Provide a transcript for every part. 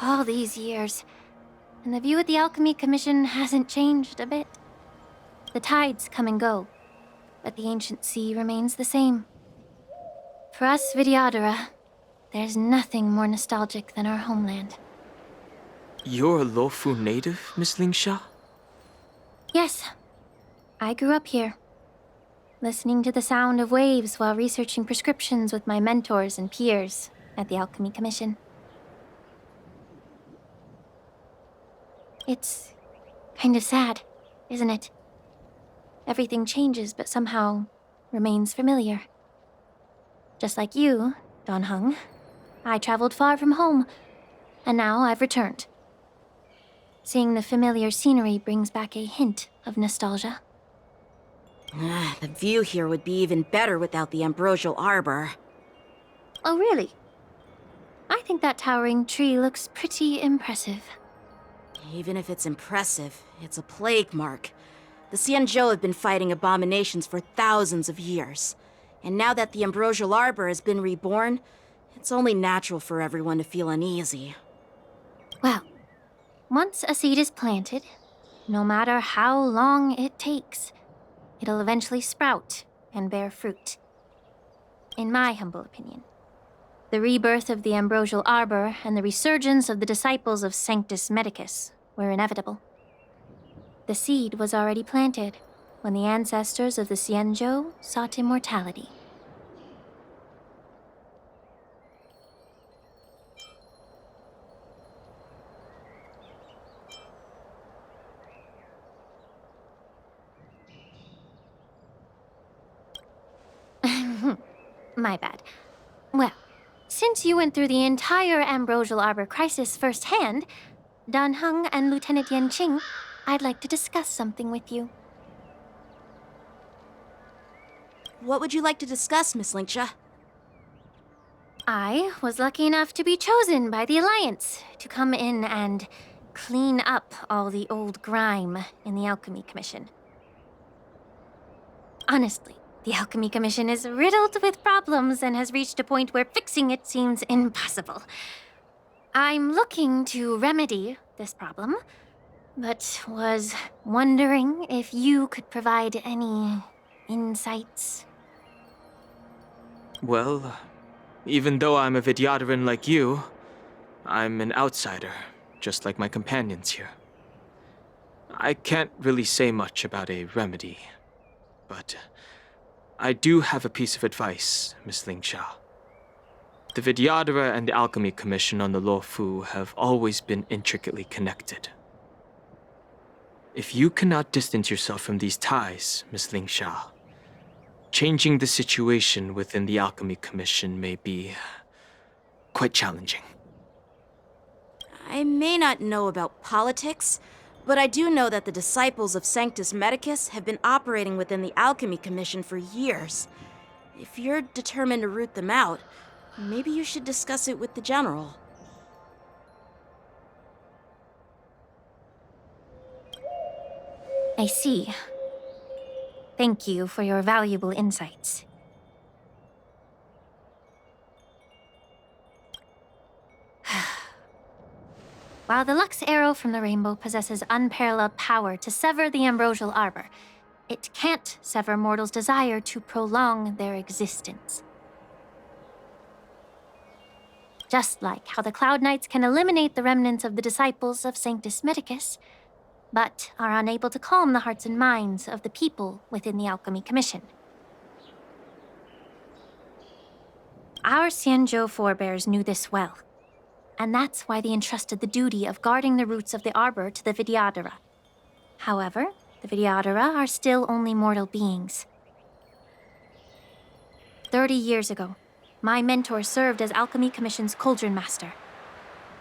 All these years, and the view at the Alchemy Commission hasn't changed a bit. The tides come and go, but the ancient sea remains the same. For us Vidyadhara, there's nothing more nostalgic than our homeland. You're a Luofu native, Miss Lingsha? Yes, I grew up here, listening to the sound of waves while researching prescriptions with my mentors and peers at the Alchemy Commission. It's kind of sad, isn't it? Everything changes but somehow remains familiar. Just like you, Dan Heng, I traveled far from home, and now I've returned. Seeing the familiar scenery brings back a hint of nostalgia. The view here would be even better without the ambrosial arbor. Oh, really? I think that towering tree looks pretty impressive. Even if it's impressive, it's a plague mark. The Xianzhou have been fighting abominations for thousands of years. And now that the ambrosial arbor has been reborn, it's only natural for everyone to feel uneasy. Well, once a seed is planted, no matter how long it takes, it'll eventually sprout and bear fruit. In my humble opinion, the rebirth of the ambrosial arbor and the resurgence of the disciples of Sanctus Medicus were inevitable. The seed was already planted when the ancestors of the Xianzhou sought immortality. My bad. Well, since you went through the entire Ambrosial Arbor crisis firsthand, Dan Heng and Lieutenant Yanqing, I'd like to discuss something with you. What would you like to discuss, Miss Lingsha? I was lucky enough to be chosen by the Alliance to come in and clean up all the old grime in the Alchemy Commission. Honestly, the Alchemy Commission is riddled with problems and has reached a point where fixing it seems impossible. I'm looking to remedy this problem, but was wondering if you could provide any insights. Well, even though I'm a Vidyadharan like you, I'm an outsider, just like my companions here. I can't really say much about a remedy, but I do have a piece of advice, Miss Lingsha. The Vidyadhara and the Alchemy Commission on the Luofu have always been intricately connected. If you cannot distance yourself from these ties, Miss Lingsha, changing the situation within the Alchemy Commission may be quite challenging. I may not know about politics, but I do know that the disciples of Sanctus Medicus have been operating within the Alchemy Commission for years. If you're determined to root them out, maybe you should discuss it with the General. I see. Thank you for your valuable insights. While the Lux Arrow from the Rainbow possesses unparalleled power to sever the Ambrosial Arbor, it can't sever mortals' desire to prolong their existence. Just like how the Cloud Knights can eliminate the remnants of the disciples of Sanctus Medicus, but are unable to calm the hearts and minds of the people within the Alchemy Commission. Our Xianzhou forebears knew this well, and that's why they entrusted the duty of guarding the roots of the arbor to the Vidyadhara. However, the Vidyadhara are still only mortal beings. 30 years ago, my mentor served as Alchemy Commission's Cauldron Master.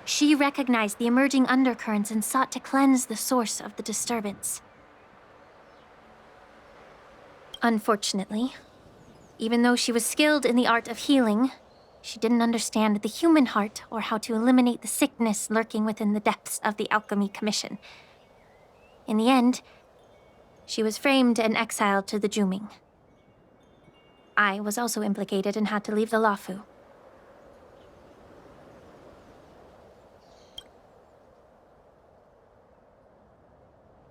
She recognized the emerging undercurrents and sought to cleanse the source of the disturbance. Unfortunately, even though she was skilled in the art of healing, she didn't understand the human heart or how to eliminate the sickness lurking within the depths of the Alchemy Commission. In the end, she was framed and exiled to the Juming. I was also implicated and had to leave the Luofu.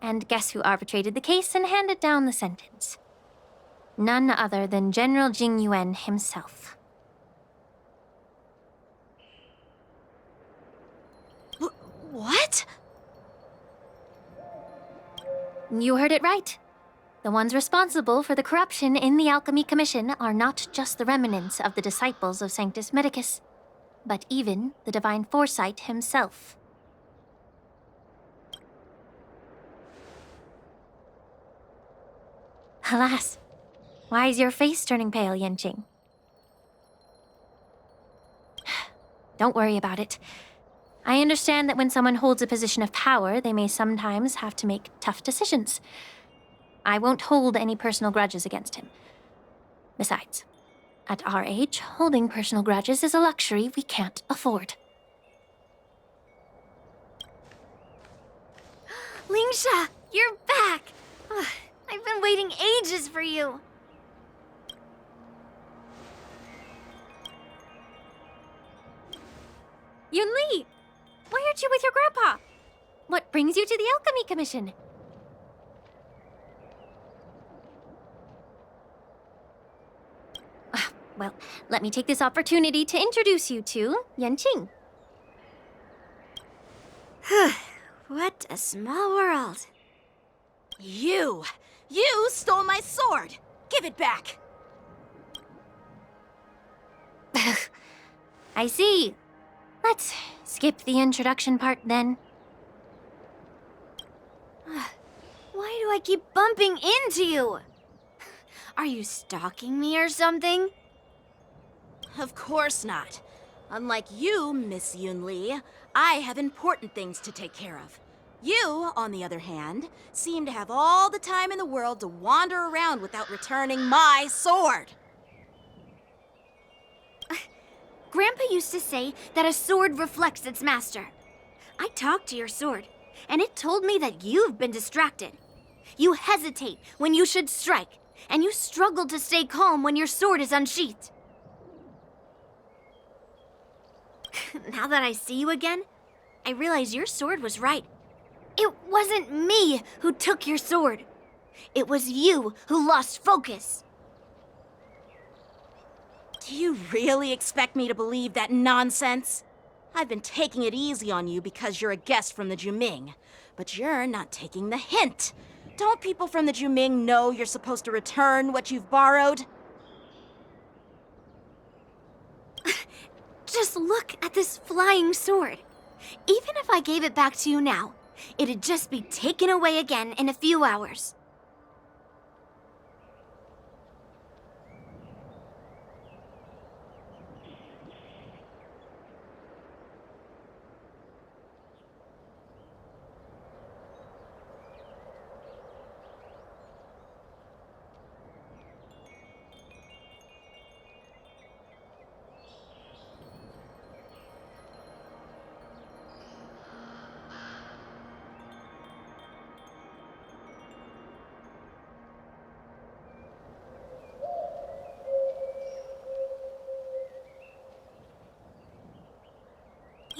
And guess who arbitrated the case and handed down the sentence? None other than General Jing Yuan himself. What? You heard it right. The ones responsible for the corruption in the Alchemy Commission are not just the remnants of the disciples of Sanctus Medicus, but even the Divine Foresight himself. Alas, why is your face turning pale, Yanqing? Don't worry about it. I understand that when someone holds a position of power, they may sometimes have to make tough decisions. I won't hold any personal grudges against him. Besides, at our age, holding personal grudges is a luxury we can't afford. Lingsha, you're back! Ugh, I've been waiting ages for you. Yunli! Why aren't you with your grandpa? What brings you to the Alchemy Commission? Well, let me take this opportunity to introduce you to Yanqing. What a small world. You stole my sword! Give it back! I see. Let's skip the introduction part then. Why do I keep bumping into you? Are you stalking me or something? Of course not. Unlike you, Miss Yunli, I have important things to take care of. You, on the other hand, seem to have all the time in the world to wander around without returning my sword. Grandpa used to say that a sword reflects its master. I talked to your sword, and it told me that you've been distracted. You hesitate when you should strike, and you struggle to stay calm when your sword is unsheathed. Now that I see you again, I realize your sword was right. It wasn't me who took your sword. It was you who lost focus. Do you really expect me to believe that nonsense? I've been taking it easy on you because you're a guest from the Juming, but you're not taking the hint. Don't people from the Juming know you're supposed to return what you've borrowed? Just look at this flying sword. Even if I gave it back to you now, it'd just be taken away again in a few hours.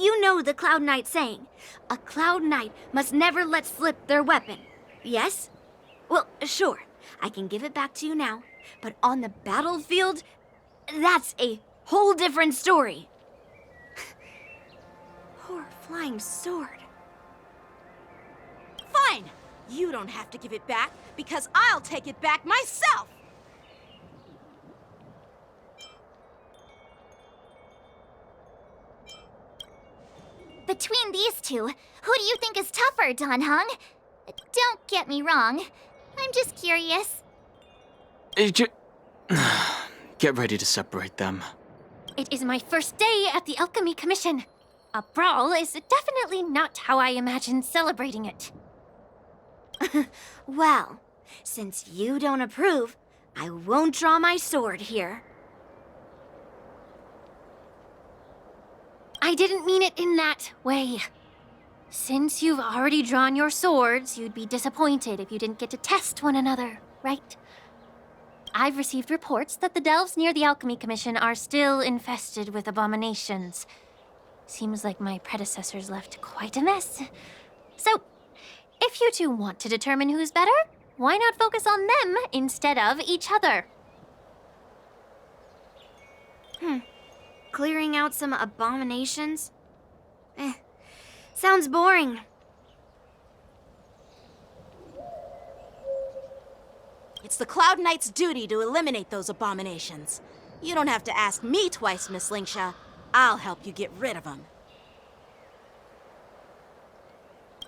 You know the Cloud Knight saying, a Cloud Knight must never let slip their weapon. Yes? Well, sure, I can give it back to you now, but on the battlefield, that's a whole different story. Poor flying sword. Fine! You don't have to give it back because I'll take it back myself! Between these two, who do you think is tougher, Dan Heng? Don't get me wrong. I'm just curious. Get ready to separate them. It is my first day at the Alchemy Commission. A brawl is definitely not how I imagined celebrating it. Well, since you don't approve, I won't draw my sword here. I didn't mean it in that way. Since you've already drawn your swords, you'd be disappointed if you didn't get to test one another, right? I've received reports that the delves near the Alchemy Commission are still infested with abominations. Seems like my predecessors left quite a mess. So, If you two want to determine who's better, why not focus on them instead of each other? Clearing out some abominations? Sounds boring. It's the Cloud Knight's duty to eliminate those abominations. You don't have to ask me twice, Miss Lingsha. I'll help you get rid of them.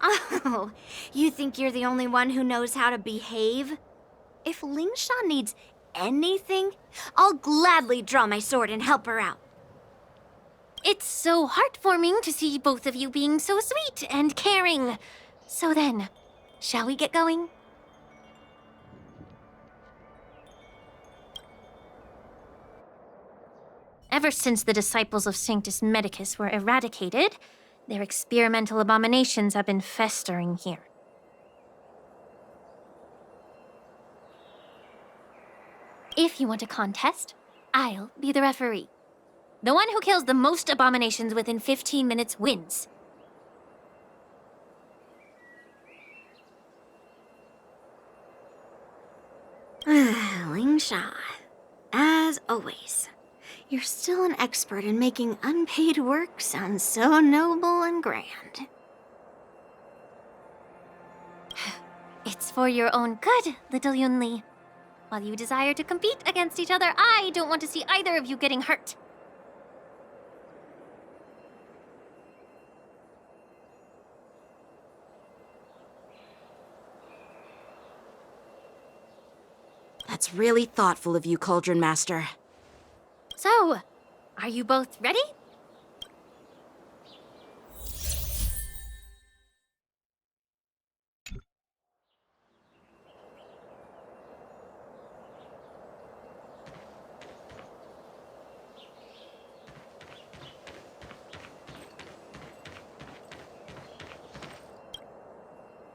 Oh, you think you're the only one who knows how to behave? If Lingsha needs anything, I'll gladly draw my sword and help her out. It's so heartwarming to see both of you being so sweet and caring. So then, shall we get going? Ever since the disciples of Sanctus Medicus were eradicated, their experimental abominations have been festering here. If you want a contest, I'll be the referee. The one who kills the most abominations within 15 minutes wins. Lingsha, as always, you're still an expert in making unpaid work sound so noble and grand. It's for your own good, little Yunli. While you desire to compete against each other, I don't want to see either of you getting hurt. That's really thoughtful of you, Cauldron Master. So, are you both ready?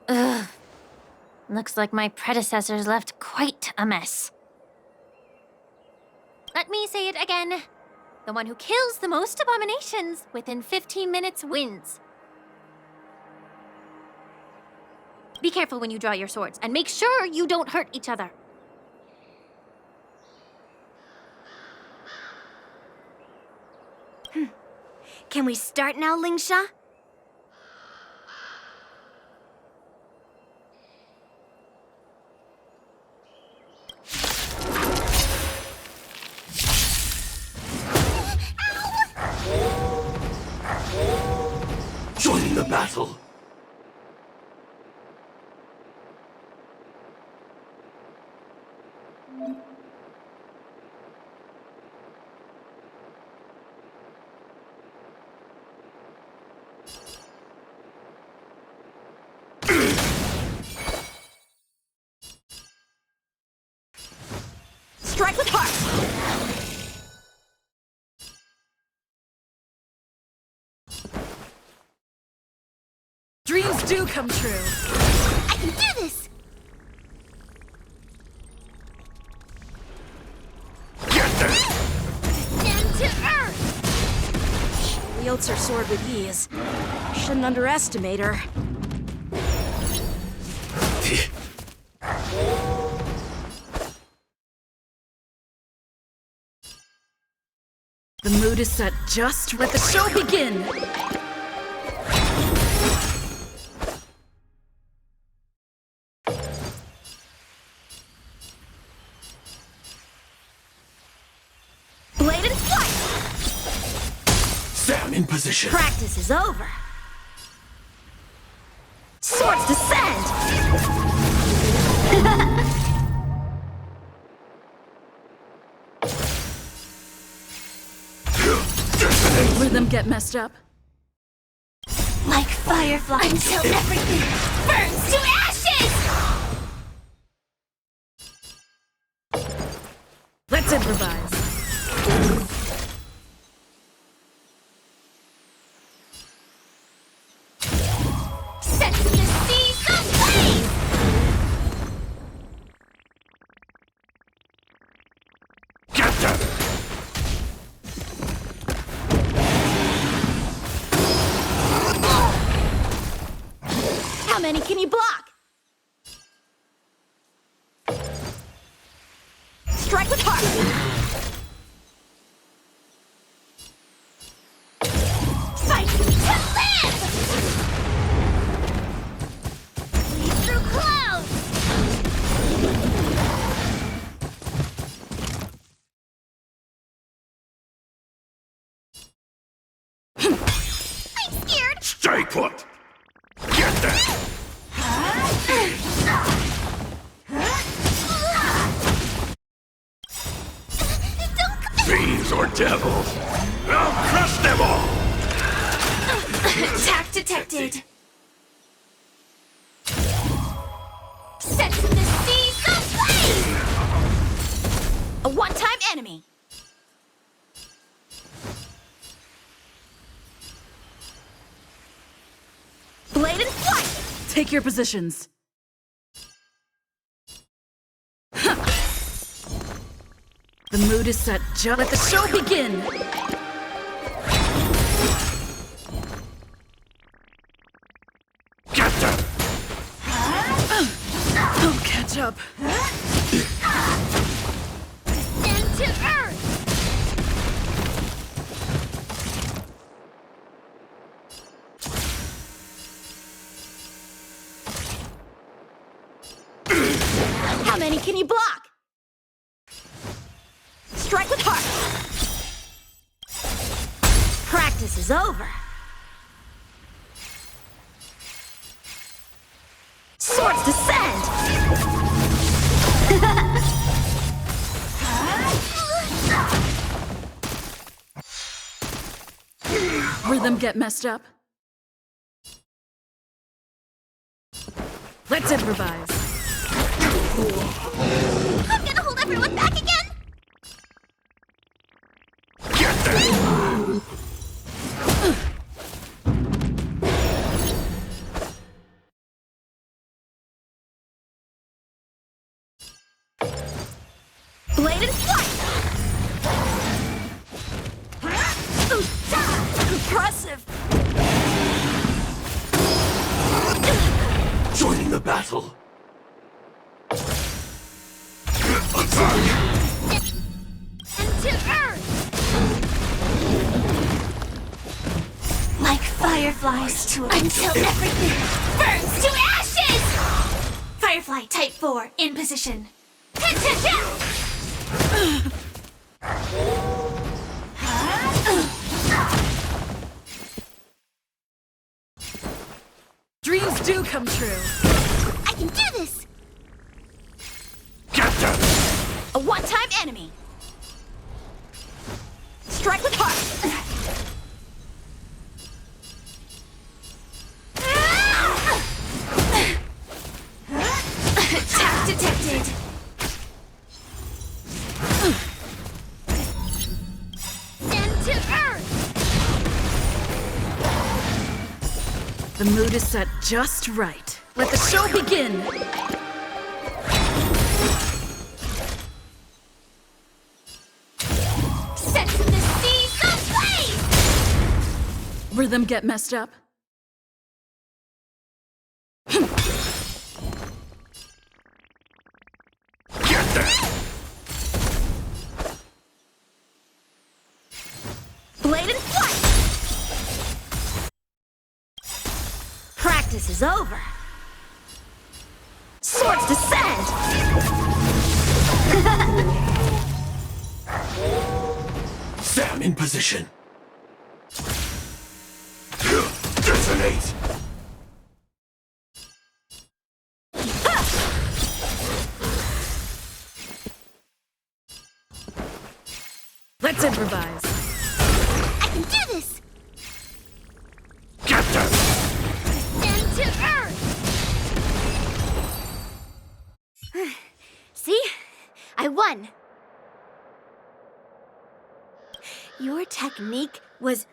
Ugh. Looks like my predecessors left quite a mess. Let me say it again. The one who kills the most abominations within 15 minutes wins. Be careful when you draw your swords, and make sure you don't hurt each other. Can we start now, Lingsha? Join the battle! Strike with heart! Dreams do come true. I can do this! Get them! Down to earth! She wields her sword with ease. Shouldn't underestimate her. The mood is set just let the show begin! Blade and flight! Sam in position! Practice is over. Swords descend! Rhythm get messed up. Like fireflies until everything burns to ashes! Let's improvise. Sets the seas ablaze! Get them! many can you block? Strike with heart! Fight to live! Lead through clouds! I'm scared! Stay put! Get them! Fiends or devils! I'll crush them all! Attack detected! Set in the seas of flame! A one-time enemy! Blade and flight! Take your positions. The mood is set. Just let the show begin. Get them! I'll catch up. And to earth! How many can you block? Strike with heart! Practice is over. Swords descend! Rhythm get messed up. Let's improvise. I'm gonna hold everyone back again! Get them! Blade and flight! Impressive! Joining the battle! And to earth! Like fireflies to until everything burns to ashes! Firefly Type 4 in position. Dreams do come true. I can do this! Get them! A one-time enemy! Strike with heart! Attack detected! And to earth! The mood is set just right. Let the show begin. Set in the seas of flame! Rhythm get messed up. Get them! Blade and flight! Practice is over. Swords descend! Sam in position! Detonate! Let's improvise. I can do this! Get them! And to earth! See? I won. Your technique was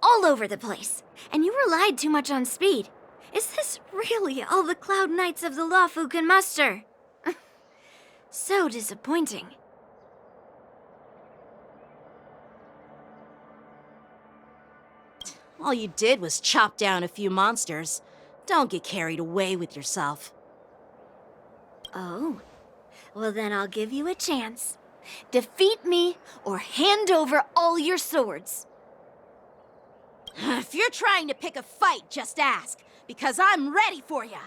all over the place, and you relied too much on speed. Is this really all the Cloud Knights of the Luofu can muster? So disappointing. All you did was chop down a few monsters. Don't get carried away with yourself. Oh, well then I'll give you a chance. Defeat me or hand over all your swords. If you're trying to pick a fight, just ask, because I'm ready for ya.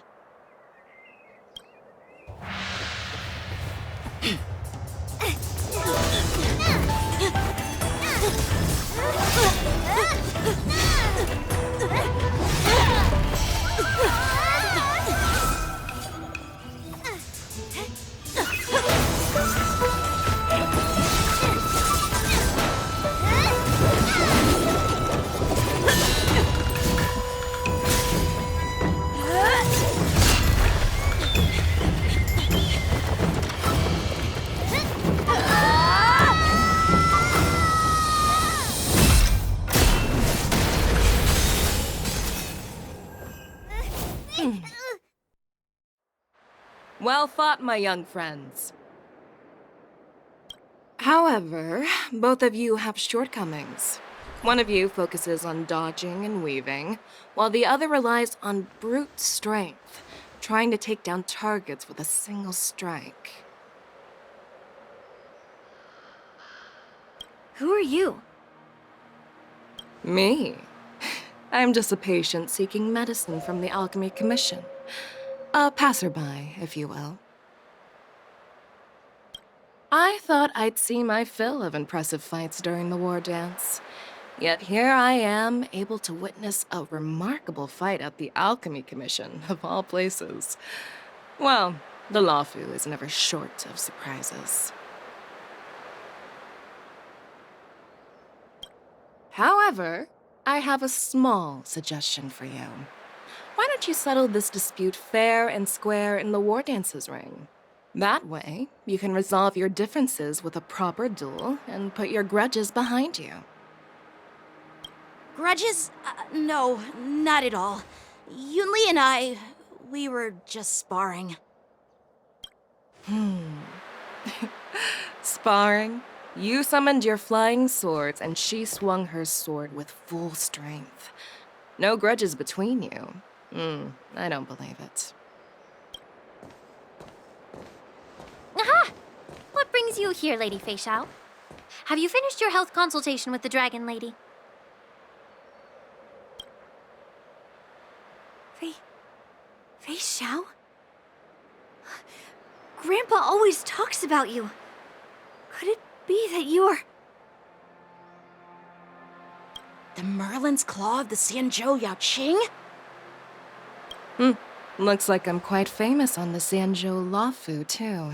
Well fought, my young friends. However, both of you have shortcomings. One of you focuses on dodging and weaving, while the other relies on brute strength, trying to take down targets with a single strike. Who are you? Me? I'm just a patient seeking medicine from the Alchemy Commission. A passerby, if you will. I thought I'd see my fill of impressive fights during the war dance. Yet here I am, able to witness a remarkable fight at the Alchemy Commission, of all places. Well, the Luofu is never short of surprises. However, I have a small suggestion for you. Why don't you settle this dispute fair and square in the war dances ring? That way, you can resolve your differences with a proper duel and put your grudges behind you. Grudges? No, not at all. Yunli and we were just sparring. Sparring? You summoned your flying swords and she swung her sword with full strength. No grudges between you. I don't believe it. Aha! What brings you here, Lady Feixiao? Have you finished your health consultation with the Dragon Lady? Feixiao? Grandpa always talks about you. Could it be that you're... The Merlin's Claw of the Xianzhou Luofu? Looks like I'm quite famous on the Xianzhou Luofu, too.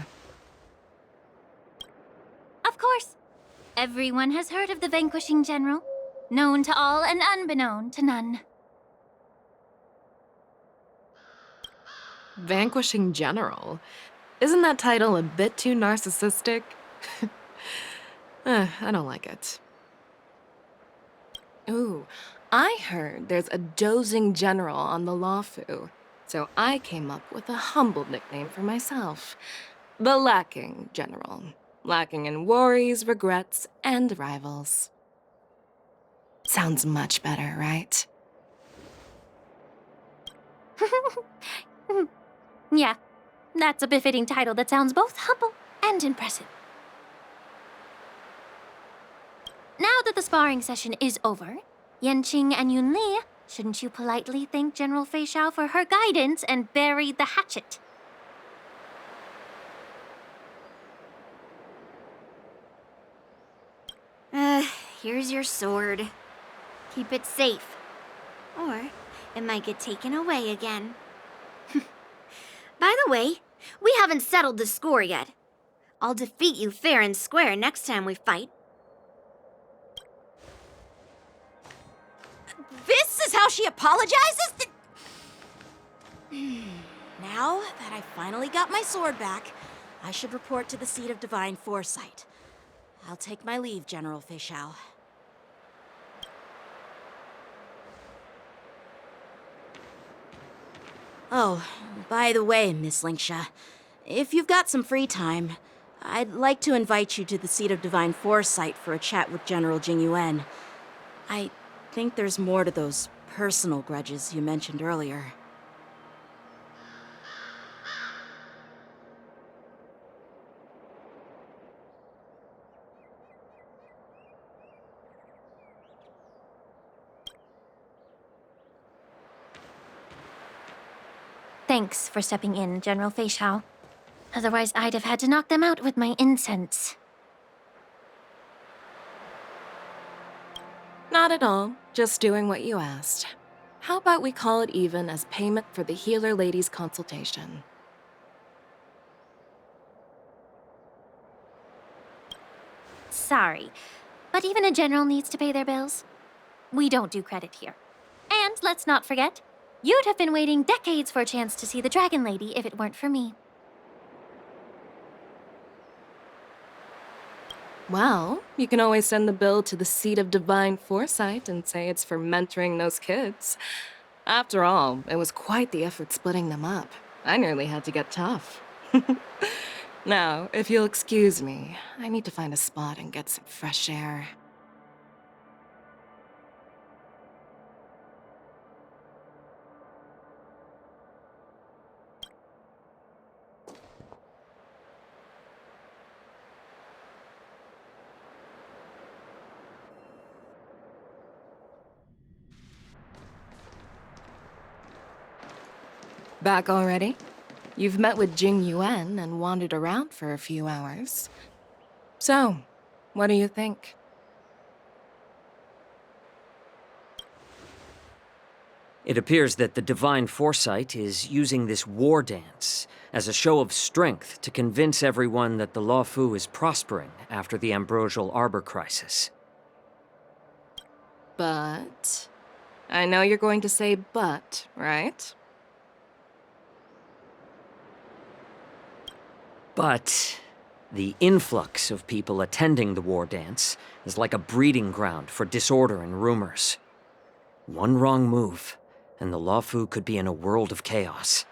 Of course. Everyone has heard of the Vanquishing General. Known to all and unbeknown to none. Vanquishing General? Isn't that title a bit too narcissistic? I don't like it. Ooh, I heard there's a dozing general on the Luofu, so I came up with a humble nickname for myself. The Lacking General. Lacking in worries, regrets, and rivals. Sounds much better, right? Yeah, that's a befitting title that sounds both humble and impressive. Now that the sparring session is over, Yanqing and Yunli, shouldn't you politely thank General Feixiao for her guidance and bury the hatchet? Here's your sword. Keep it safe. Or it might get taken away again. By the way, we haven't settled the score yet. I'll defeat you fair and square next time we fight. This is how she apologizes? Now that I finally got my sword back, I should report to the seat of divine foresight. I'll take my leave, General Feixiao. Oh, by the way, Miss Lingsha, if you've got some free time, I'd like to invite you to the seat of divine foresight for a chat with General Jingyuan. I think there's more to those personal grudges you mentioned earlier. Thanks for stepping in, General Feixiao. Otherwise, I'd have had to knock them out with my incense. Not at all. Just doing what you asked. How about we call it even as payment for the healer lady's consultation? Sorry, but even a general needs to pay their bills. We don't do credit here. And let's not forget, you'd have been waiting decades for a chance to see the Dragon Lady if it weren't for me. Well, you can always send the bill to the Seat of Divine Foresight and say it's for mentoring those kids. After all, it was quite the effort splitting them up. I nearly had to get tough. Now, if you'll excuse me, I need to find a spot and get some fresh air. Back already? You've met with Jing Yuan and wandered around for a few hours. So, what do you think? It appears that the Divine Foresight is using this war dance as a show of strength to convince everyone that the Luofu is prospering after the Ambrosial Arbor crisis. But... I know you're going to say but, right? But the influx of people attending the war dance is like a breeding ground for disorder and rumors. One wrong move, and the Luofu could be in a world of chaos.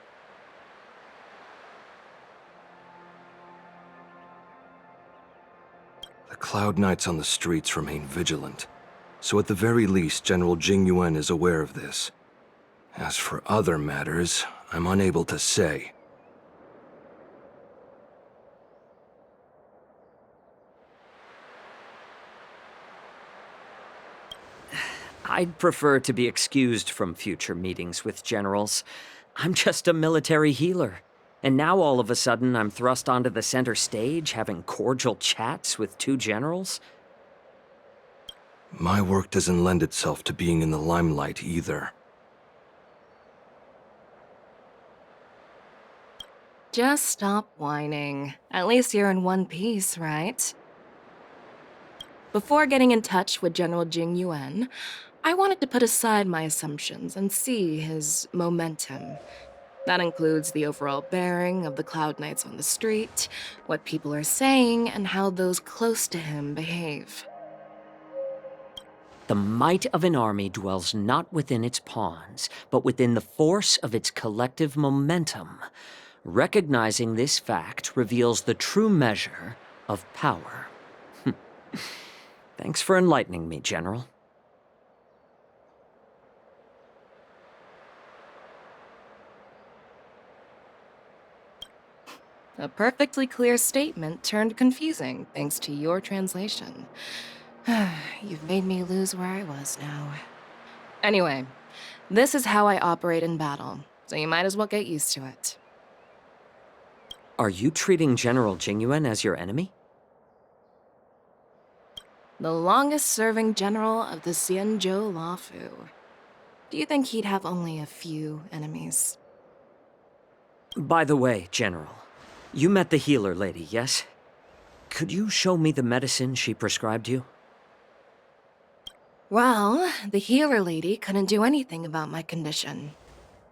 The Cloud Knights on the streets remain vigilant, so at the very least, General Jing Yuan is aware of this. As for other matters, I'm unable to say. I'd prefer to be excused from future meetings with generals. I'm just a military healer. And now all of a sudden I'm thrust onto the center stage having cordial chats with two generals? My work doesn't lend itself to being in the limelight either. Just stop whining. At least you're in one piece, right? Before getting in touch with General Jing Yuan, I wanted to put aside my assumptions and see his momentum. That includes the overall bearing of the Cloud Knights on the street, what people are saying, and how those close to him behave. The might of an army dwells not within its pawns, but within the force of its collective momentum. Recognizing this fact reveals the true measure of power. Thanks for enlightening me, General. A perfectly clear statement turned confusing thanks to your translation. You've made me lose where I was now. Anyway, this is how I operate in battle, so you might as well get used to it. Are you treating General Jing Yuan as your enemy? The longest-serving general of the Xianzhou Luofu. Do you think he'd have only a few enemies? By the way, General, you met the healer lady, yes? Could you show me the medicine she prescribed you? Well, the healer lady couldn't do anything about my condition.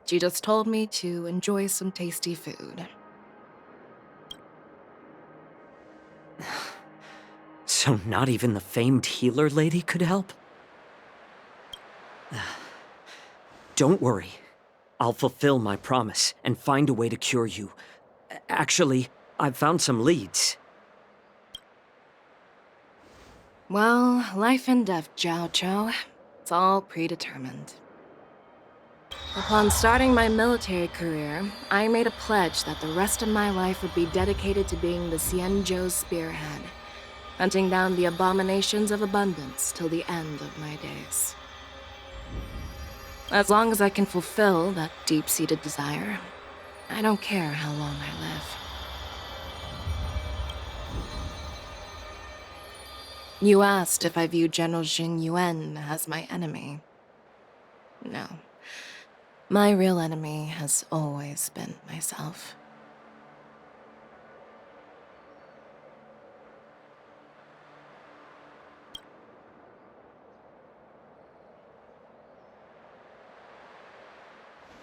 She just told me to enjoy some tasty food. So not even the famed healer lady could help? Don't worry. I'll fulfill my promise and find a way to cure you. Actually, I've found some leads. Well, life and death, Zhao Chou. It's all predetermined. Upon starting my military career, I made a pledge that the rest of my life would be dedicated to being the Xianzhou spearhead, hunting down the abominations of abundance till the end of my days. As long as I can fulfill that deep-seated desire, I don't care how long I live. You asked if I view General Jing Yuan as my enemy. No. My real enemy has always been myself.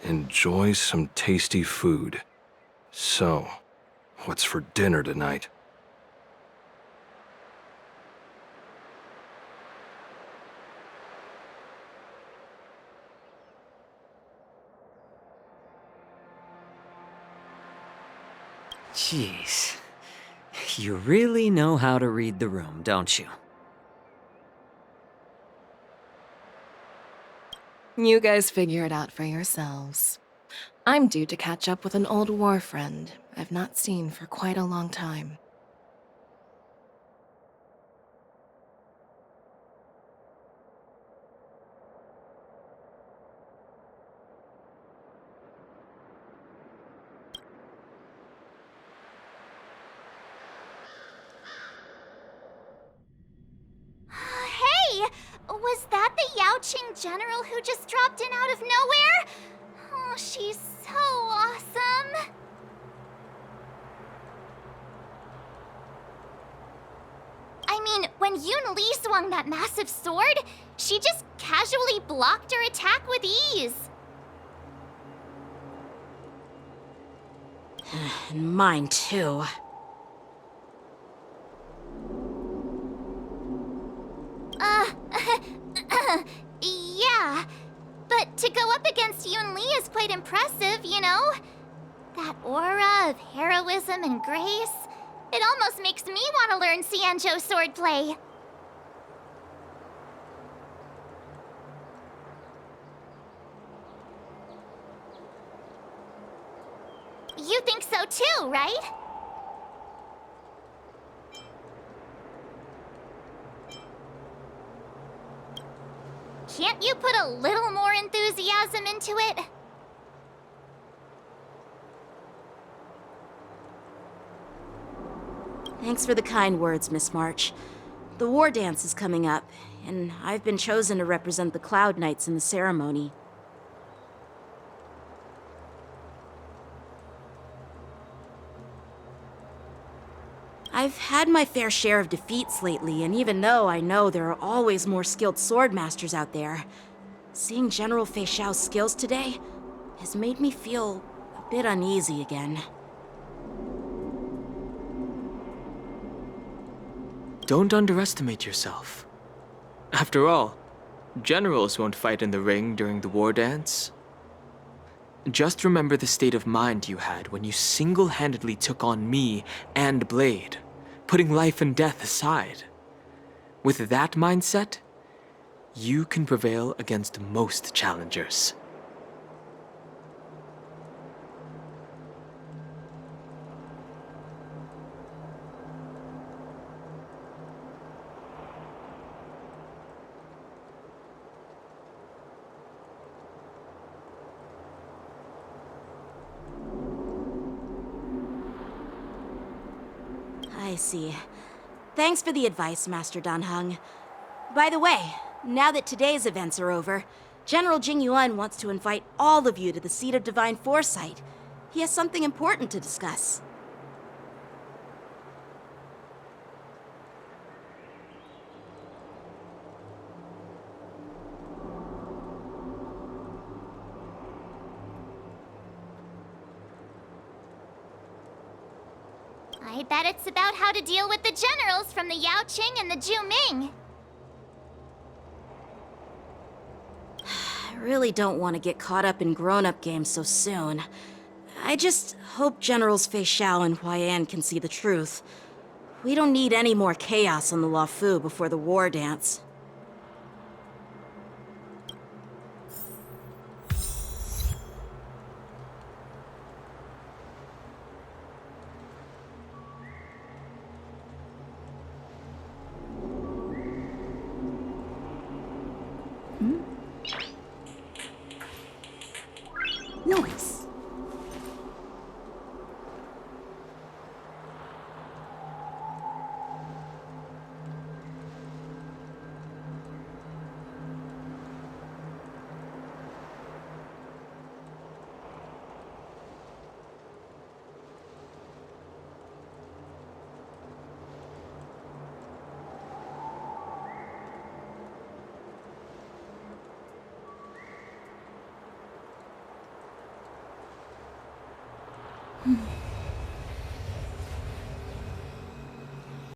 Enjoy some tasty food. So, what's for dinner tonight? Jeez. You really know how to read the room, don't you? You guys figure it out for yourselves. I'm due to catch up with an old war friend I've not seen for quite a long time. Hey! Was that the Yaoqing general who just dropped in out of nowhere? Oh, she's so awesome! I mean, when Yun Li swung that massive sword, she just casually blocked her attack with ease. And mine too. Yeah. But to go up against Yun Li is quite impressive, you know? That aura of heroism and grace. It almost makes me want to learn Xianzhou swordplay. You think so too, right? Can't you put a little more enthusiasm into it? Thanks for the kind words, Miss March. The war dance is coming up, and I've been chosen to represent the Cloud Knights in the ceremony. I've had my fair share of defeats lately, and even though I know there are always more skilled swordmasters out there, seeing General Fei Xiao's skills today has made me feel a bit uneasy again. Don't underestimate yourself. After all, generals won't fight in the ring during the war dance. Just remember the state of mind you had when you single-handedly took on me and Blade, putting life and death aside. With that mindset, you can prevail against most challengers. I see. Thanks for the advice, Master Dan Heng. By the way, now that today's events are over, General Jing Yuan wants to invite all of you to the Seat of Divine Foresight. He has something important to discuss. I bet it's about how to deal with the generals from the Yaoqing and the Zhuming. I really don't want to get caught up in grown-up games so soon. I just hope Generals Fei Xiao and Huaiyan can see the truth. We don't need any more chaos on the Luofu before the war dance. Noise. Hmm.